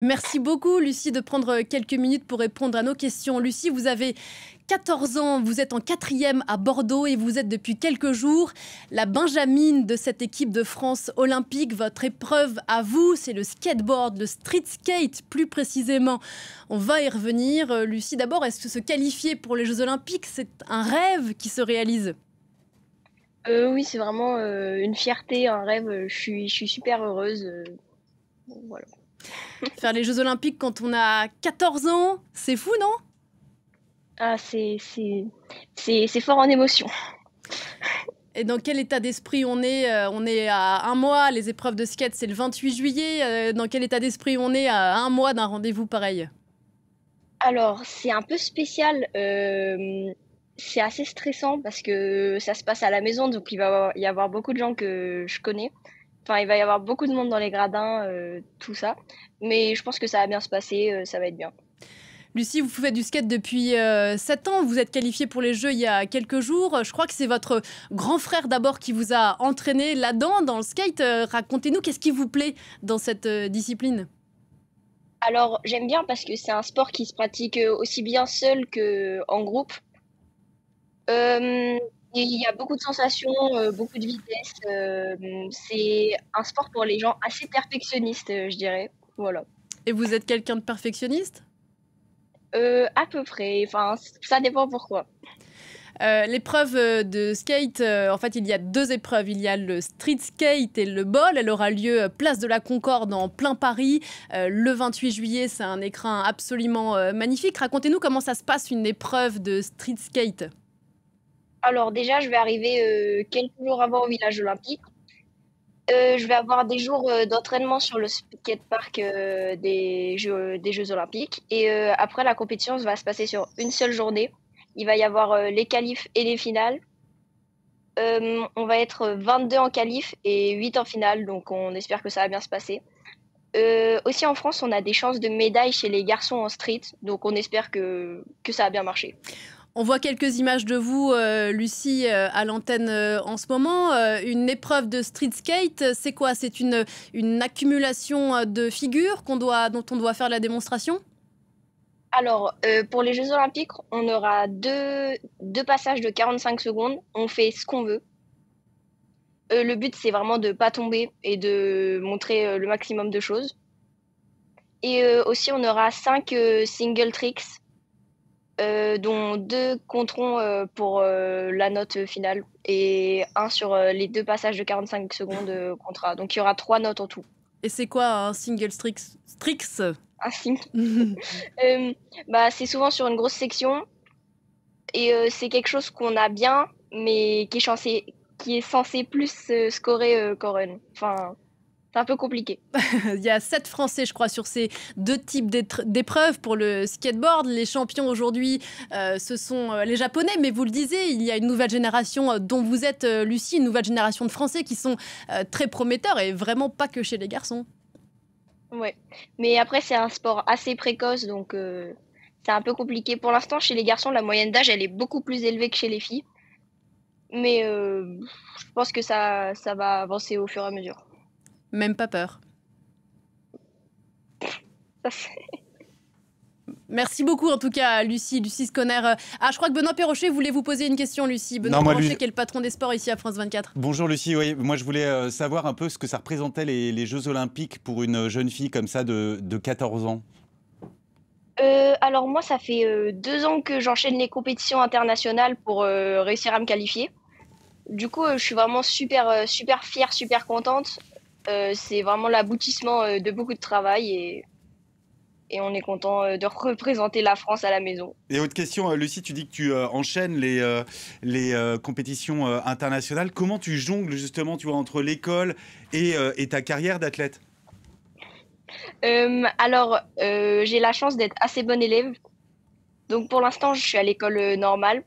Merci beaucoup, Lucie, de prendre quelques minutes pour répondre à nos questions. Lucie, vous avez 14 ans, vous êtes en quatrième à Bordeaux et vous êtes depuis quelques jours la benjamine de cette équipe de France olympique. Votre épreuve à vous, c'est le skateboard, le street skate plus précisément. On va y revenir. Lucie, d'abord, est-ce que se qualifier pour les Jeux olympiques, c'est un rêve qui se réalise? Oui, c'est vraiment, une fierté, un rêve, je suis super heureuse, voilà. Faire les Jeux olympiques quand on a 14 ans, c'est fou, non? Ah, c'est fort en émotion. Et dans quel état d'esprit on est? On est à un mois, les épreuves de skate, c'est le 28 juillet. Dans quel état d'esprit on est à un mois d'un rendez-vous pareil? Alors, c'est un peu spécial, c'est assez stressant parce que ça se passe à la maison, donc il va y avoir beaucoup de gens que je connais. Enfin, il va y avoir beaucoup de monde dans les gradins, tout ça. Mais je pense que ça va bien se passer, ça va être bien. Lucie, vous faites du skate depuis 7 ans. Vous êtes qualifiée pour les Jeux il y a quelques jours. Je crois que c'est votre grand frère d'abord qui vous a entraîné là-dedans, dans le skate. Racontez-nous, qu'est-ce qui vous plaît dans cette discipline? Alors, j'aime bien parce que c'est un sport qui se pratique, aussi bien seul qu'en groupe. Hem, il y a beaucoup de sensations, beaucoup de vitesse, c'est un sport pour les gens assez perfectionnistes, je dirais, voilà. Et vous êtes quelqu'un de perfectionniste? À peu près, enfin, ça dépend pourquoi. L'épreuve de skate, en fait, il y a deux épreuves. Il y a le street skate et le ball. Elle aura lieu place de la Concorde en plein Paris le 28 juillet. C'est un écrin absolument magnifique. Racontez-nous comment ça se passe une épreuve de street skate. Alors déjà, je vais arriver, quelques jours avant au village olympique. Je vais avoir des jours, d'entraînement sur le skatepark, des jeux olympiques et après la compétition va se passer sur une seule journée. Il va y avoir, les qualifs et les finales. On va être 22 en qualif et 8 en finale, donc on espère que ça va bien se passer. Aussi en France, on a des chances de médailles chez les garçons en street, donc on espère que ça va bien marcher. On voit quelques images de vous, Lucie, à l'antenne en ce moment. Une épreuve de street skate, c'est quoi? C'est une accumulation de figures dont on doit faire la démonstration? Alors, pour les jeux olympiques, on aura deux passages de 45 secondes. On fait ce qu'on veut. Le but, c'est vraiment de pas tomber et de montrer, le maximum de choses et aussi on aura 5 single tricks, dont 2 compteront, pour, la note finale et un sur, les 2 passages de 45 secondes, comptera. Donc il y aura 3 notes en tout. Et c'est quoi un single Strix? Un sing hem, Bah, c'est souvent sur une grosse section et c'est quelque chose qu'on a bien, mais qui est censé plus, scorer, qu'en run. Enfin, c'est un peu compliqué. Il y a 7 Français, je crois, sur ces deux types d'épreuves pour le skateboard. Les champions aujourd'hui, ce sont les Japonais, mais vous le disiez, il y a une nouvelle génération dont vous êtes, Lucie, une nouvelle génération de Français qui sont très prometteurs et vraiment pas que chez les garçons. Ouais, mais après c'est un sport assez précoce donc c'est un peu compliqué. Pour l'instant, chez les garçons, la moyenne d'âge, elle est beaucoup plus élevée que chez les filles, mais je pense que ça va avancer au fur et à mesure. Même pas peur. Ça c'est Merci beaucoup en tout cas, Lucie Sconner. Ah, je crois que Benoît Perrochet voulait vous poser une question, Lucie. Benoît Non, moi, Perrochet, qui est le patron des sports ici à France 24. bonjour Lucie, oui, moi je voulais savoir un peu ce que ça représentait les Jeux Olympiques pour une jeune fille comme ça de 14 ans. alors moi, ça fait, 2 ans que j'enchaîne les compétitions internationales pour, réussir à me qualifier. Du coup, je suis vraiment super fière, super contente. C'est vraiment l'aboutissement, de beaucoup de travail et on est content, de représenter la France à la maison. Et autre question, Lucie, tu dis que tu enchaînes les compétitions internationales. Comment tu jongles justement, tu vois, entre l'école et ta carrière d'athlète? Alors, j'ai la chance d'être assez bonne élève, donc pour l'instant, je suis à l'école, normale,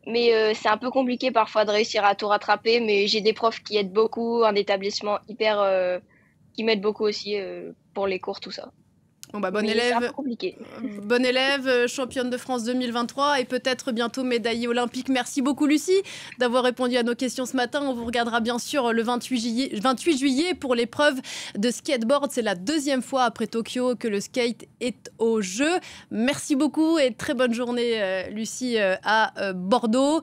mais c'est un peu compliqué parfois de réussir à tout rattraper, mais j'ai des profs qui aident beaucoup, un établissement hyper, qui m'aide beaucoup aussi, pour les cours, tout ça. Bon, bah, Mais c'est un peu compliqué. bonne élève, championne de France 2023 et peut-être bientôt médaillée olympique. Merci beaucoup Lucie d'avoir répondu à nos questions ce matin. On vous regardera bien sûr le 28 juillet pour l'épreuve de skateboard. C'est la deuxième fois après Tokyo que le skate est au jeu. Merci beaucoup et très bonne journée Lucie à Bordeaux.